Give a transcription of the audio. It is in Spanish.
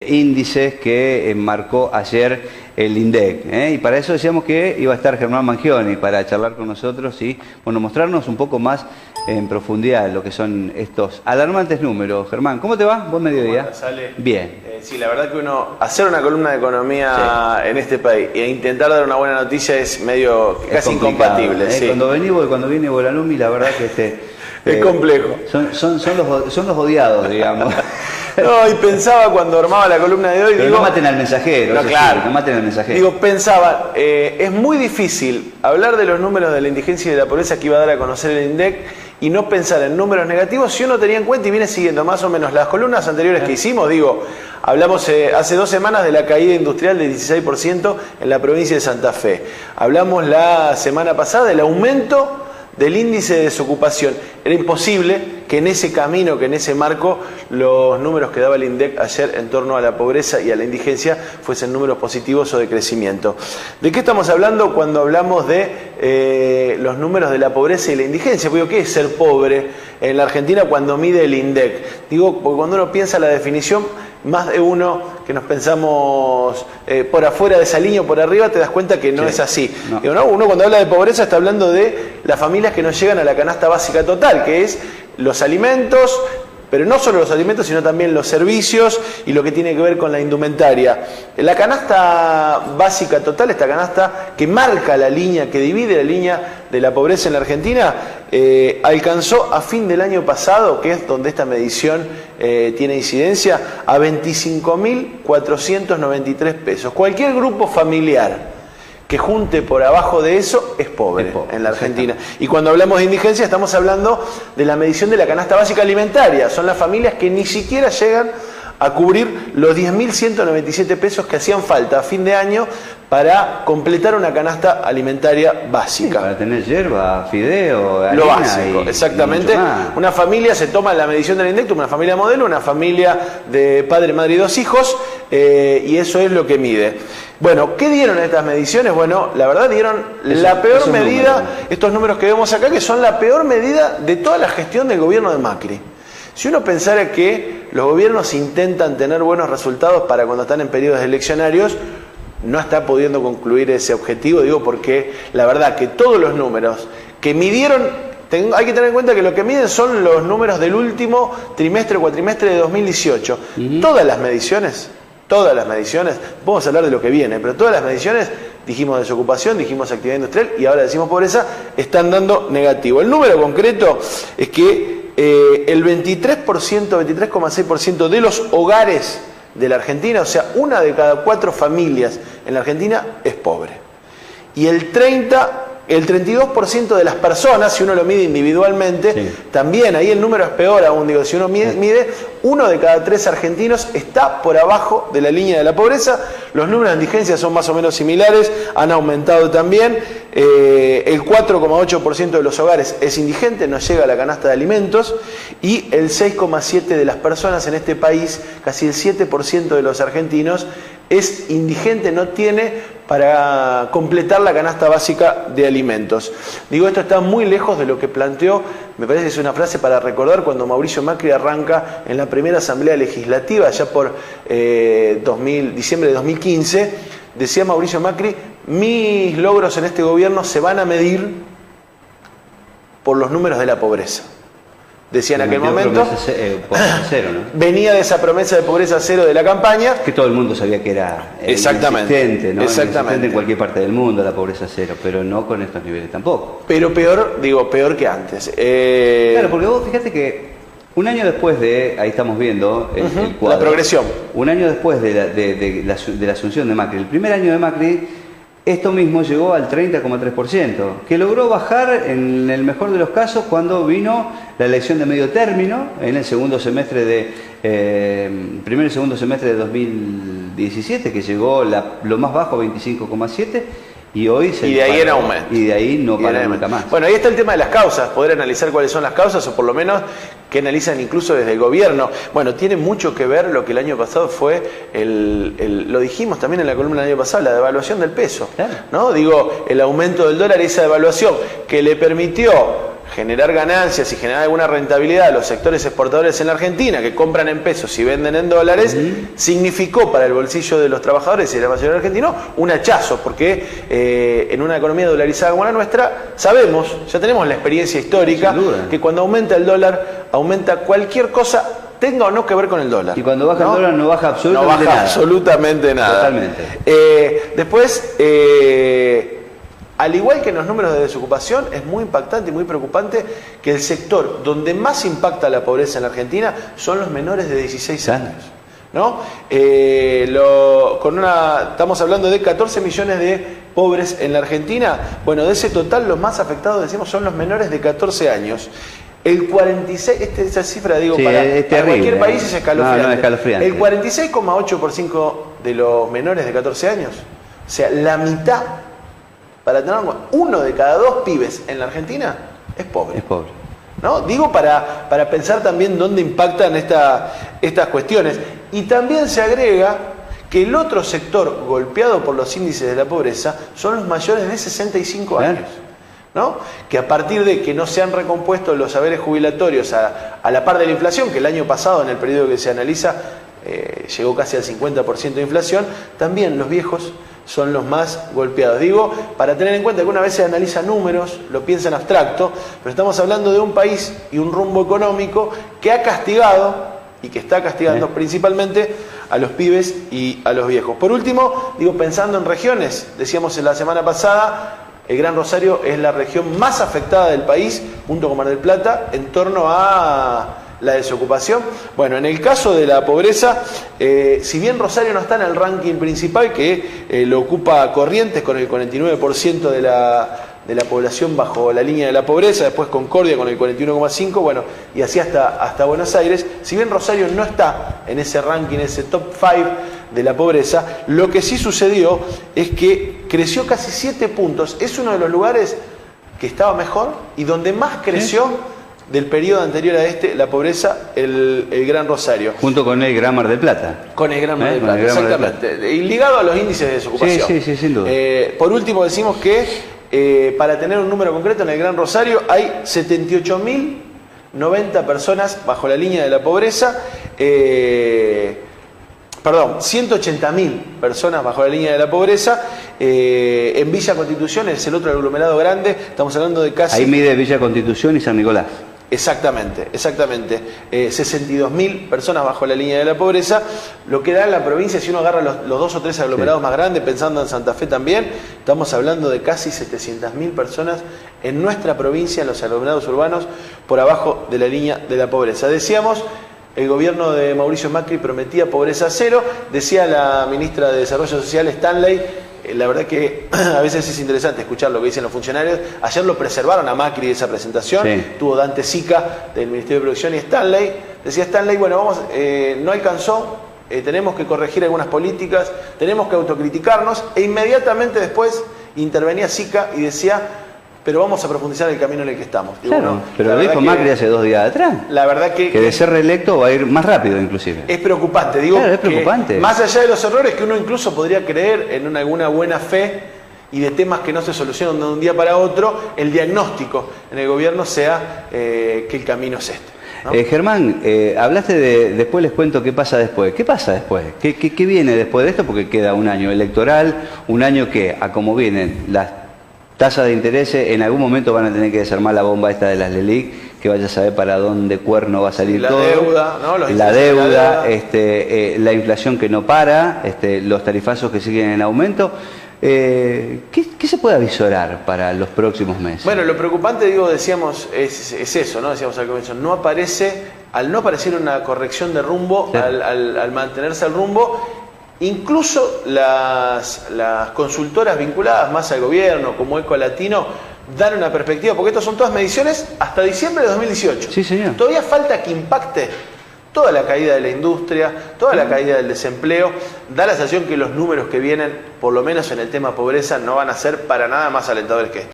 índices que marcó ayer el INDEC, y para eso decíamos que iba a estar Germán Mangioni para charlar con nosotros y bueno, mostrarnos un poco más en profundidad lo que son estos alarmantes números. Germán, ¿cómo te va? Buen mediodía. ¿Cómo sale? Bien. Sí, la verdad que hacer una columna de economía en este país e intentar dar una buena noticia es medio casi incompatible. Sí. Cuando viene Bolalumi, la verdad que es complejo. Son los odiados, digamos. No, y pensaba cuando armaba la columna de hoy... Pero digo, no maten al mensajero. No, claro. Sí, no maten al mensajero. Digo, pensaba, es muy difícil hablar de los números de la indigencia y de la pobreza que iba a dar a conocer el INDEC y no pensar en números negativos si uno tenía en cuenta y viene siguiendo más o menos las columnas anteriores que hicimos. Digo, hablamos hace 2 semanas de la caída industrial del 16% en la provincia de Santa Fe. Hablamos la semana pasada del aumento del índice de desocupación. Era imposible que en ese camino, que en ese marco, los números que daba el INDEC ayer en torno a la pobreza y a la indigencia fuesen números positivos o de crecimiento. ¿De qué estamos hablando cuando hablamos de los números de la pobreza y la indigencia? Porque ¿qué es ser pobre en la Argentina cuando mide el INDEC? Digo, porque cuando uno piensa la definición, más de uno que nos pensamos por afuera de esa línea o por arriba, te das cuenta que no es así. No. Digo, ¿no? Uno cuando habla de pobreza está hablando de las familias que no llegan a la canasta básica total, que es los alimentos, pero no solo los alimentos, sino también los servicios y lo que tiene que ver con la indumentaria. La canasta básica total, esta canasta que marca la línea, que divide la línea de la pobreza en la Argentina, alcanzó a fin del año pasado, que es donde esta medición tiene incidencia, a 25.493 pesos. Cualquier grupo familiar que junte por abajo de eso es pobre en la Argentina. Y cuando hablamos de indigencia estamos hablando de la medición de la canasta básica alimentaria. Son las familias que ni siquiera llegan a cubrir los 10.197 pesos que hacían falta a fin de año para completar una canasta alimentaria básica. Sí, para tener yerba, fideo, harina. Lo básico, exactamente. Una familia se toma la medición del INDEC, una familia modelo, una familia de padre, madre y 2 hijos, y eso es lo que mide. Bueno, ¿qué dieron estas mediciones? Bueno, la verdad dieron la peor medida, estos números que vemos acá, que son la peor medida de toda la gestión del gobierno de Macri. Si uno pensara que los gobiernos intentan tener buenos resultados para cuando están en periodos eleccionarios, no está pudiendo concluir ese objetivo, digo, porque la verdad que todos los números que midieron, hay que tener en cuenta que lo que miden son los números del último trimestre o cuatrimestre de 2018. Todas las mediciones, podemos hablar de lo que viene, pero todas las mediciones, dijimos desocupación, dijimos actividad industrial y ahora decimos pobreza, están dando negativo. El número concreto es que el 23,6% de los hogares de la Argentina, o sea, 1 de cada 4 familias en la Argentina es pobre. Y el 32% de las personas, si uno lo mide individualmente, también ahí el número es peor aún, digo, si uno mide 1 de cada 3 argentinos está por abajo de la línea de la pobreza. Los números de indigencia son más o menos similares, han aumentado también. El 4,8% de los hogares es indigente, no llega a la canasta de alimentos, y el 6,7% de las personas en este país, casi el 7% de los argentinos, es indigente, no tiene para completar la canasta básica de alimentos. Digo, esto está muy lejos de lo que planteó, me parece que es una frase para recordar, cuando Mauricio Macri arranca en la primera asamblea legislativa, allá por diciembre de 2015, decía Mauricio Macri: mis logros en este gobierno se van a medir por los números de la pobreza. Decía en aquel momento, cero, ¿no? Venía de esa promesa de pobreza cero de la campaña. Que todo el mundo sabía que era inexistente, ¿no? Exactamente. En cualquier parte del mundo la pobreza cero, pero no con estos niveles tampoco. Pero peor, peor que antes. Claro, porque vos fíjate que un año después de, ahí estamos viendo el cuadro, la progresión. Un año después de la asunción de Macri, el primer año de Macri, esto mismo llegó al 30,3%, que logró bajar en el mejor de los casos cuando vino la elección de medio término, en el segundo semestre primer y segundo semestre de 2017, que llegó lo más bajo, 25,7%, y hoy se y de ahí en aumento. Y de ahí no para nunca más. Bueno, ahí está el tema de las causas, poder analizar cuáles son las causas, o por lo menos que analizan incluso desde el gobierno. Bueno, tiene mucho que ver lo que el año pasado fue, lo dijimos también en la columna del año pasado, la devaluación del peso. Claro. ¿No? Digo, el aumento del dólar y esa devaluación que le permitió generar ganancias y generar alguna rentabilidad a los sectores exportadores en la Argentina, que compran en pesos y venden en dólares, significó para el bolsillo de los trabajadores y de la mayoría argentinos un hachazo, porque en una economía dolarizada como la nuestra, sabemos, ya tenemos la experiencia histórica, que cuando aumenta el dólar, aumenta cualquier cosa, tenga o no que ver con el dólar. Y cuando baja el dólar no baja absolutamente nada. No baja absolutamente nada. Totalmente. Después, al igual que en los números de desocupación, es muy impactante y muy preocupante que el sector donde más impacta la pobreza en la Argentina son los menores de 16 años. ¿No? Estamos hablando de 14 millones de pobres en la Argentina. Bueno, de ese total, los más afectados, decimos, son los menores de 14 años. El 46, esa cifra, digo, sí, para terrible, cualquier país es escalofriante. No, escalofriante. El 46,8% de los menores de 14 años, o sea, la mitad, para tener uno de cada dos pibes en la Argentina, es pobre. Es pobre. ¿No? Digo para pensar también dónde impactan estas cuestiones. Y también se agrega que el otro sector golpeado por los índices de la pobreza son los mayores de 65 años. ¿No? Que a partir de que no se han recompuesto los haberes jubilatorios a la par de la inflación, que el año pasado, en el periodo que se analiza, llegó casi al 50% de inflación, también los viejos son los más golpeados. Digo, para tener en cuenta que una vez se analiza números, lo piensa en abstracto, pero estamos hablando de un país y un rumbo económico que ha castigado y que está castigando principalmente a los pibes y a los viejos. Por último, digo, pensando en regiones, decíamos en la semana pasada, el Gran Rosario es la región más afectada del país, junto con Mar del Plata, en torno a la desocupación. Bueno, en el caso de la pobreza, si bien Rosario no está en el ranking principal, que lo ocupa Corrientes con el 49% de la población bajo la línea de la pobreza, después Concordia con el 41,5%, bueno, y así hasta Buenos Aires. Si bien Rosario no está en ese ranking, en ese top 5 de la pobreza, lo que sí sucedió es que creció casi 7 puntos. Es uno de los lugares que estaba mejor y donde más creció del periodo anterior a la pobreza, el Gran Rosario. Junto con el Gran Mar del Plata. Con el Gran Mar del Plata, exactamente. Y ligado a los índices de desocupación. Sí, sin duda. Por último, decimos que para tener un número concreto, en el Gran Rosario hay 78.090 personas bajo la línea de la pobreza. 180.000 personas bajo la línea de la pobreza. En Villa Constitución es el otro aglomerado grande, estamos hablando de casi... Ahí mide Villa Constitución y San Nicolás. Exactamente. 62.000 personas bajo la línea de la pobreza, lo que da en la provincia, si uno agarra los 2 o 3 aglomerados más grandes, pensando en Santa Fe también, estamos hablando de casi 700.000 personas en nuestra provincia, en los aglomerados urbanos, por abajo de la línea de la pobreza. Decíamos, el gobierno de Mauricio Macri prometía pobreza cero, decía la ministra de Desarrollo Social, Stanley. La verdad que a veces es interesante escuchar lo que dicen los funcionarios. Ayer lo preservaron a Macri de esa presentación. Tuvo Dante Sica del Ministerio de Producción y Stanley. Decía Stanley, bueno, no alcanzó, tenemos que corregir algunas políticas, tenemos que autocriticarnos. E inmediatamente después intervenía Sica y decía, pero vamos a profundizar el camino en el que estamos. Digo, claro, pero lo dijo Macri hace 2 días atrás. La verdad que de ser reelecto va a ir más rápido inclusive. Es preocupante, digo, claro, es preocupante. Más allá de los errores que uno incluso podría creer en alguna buena fe y de temas que no se solucionan de un día para otro, el diagnóstico en el gobierno sea que el camino es este, ¿no? Germán, hablaste de después les cuento qué pasa después. ¿Qué pasa después? ¿Qué viene después de esto? Porque queda un año electoral, un año que, a como vienen las tasas de interés, en algún momento van a tener que desarmar la bomba esta de las LELIQ, que vaya a saber para dónde cuerno va a salir todo. Deuda, ¿no? La deuda, la inflación que no para, los tarifazos que siguen en aumento. ¿Qué se puede avisorar para los próximos meses? Bueno, lo preocupante, digo, decíamos, es eso, ¿no? Decíamos al comienzo, al no aparecer una corrección de rumbo, sí, al mantenerse el rumbo. Incluso las consultoras vinculadas más al gobierno, como Ecolatino, dan una perspectiva, porque estas son todas mediciones hasta diciembre de 2018. Sí, señor. Todavía falta que impacte toda la caída de la industria, toda la caída del desempleo. Da la sensación que los números que vienen, por lo menos en el tema pobreza, no van a ser para nada más alentadores que esto.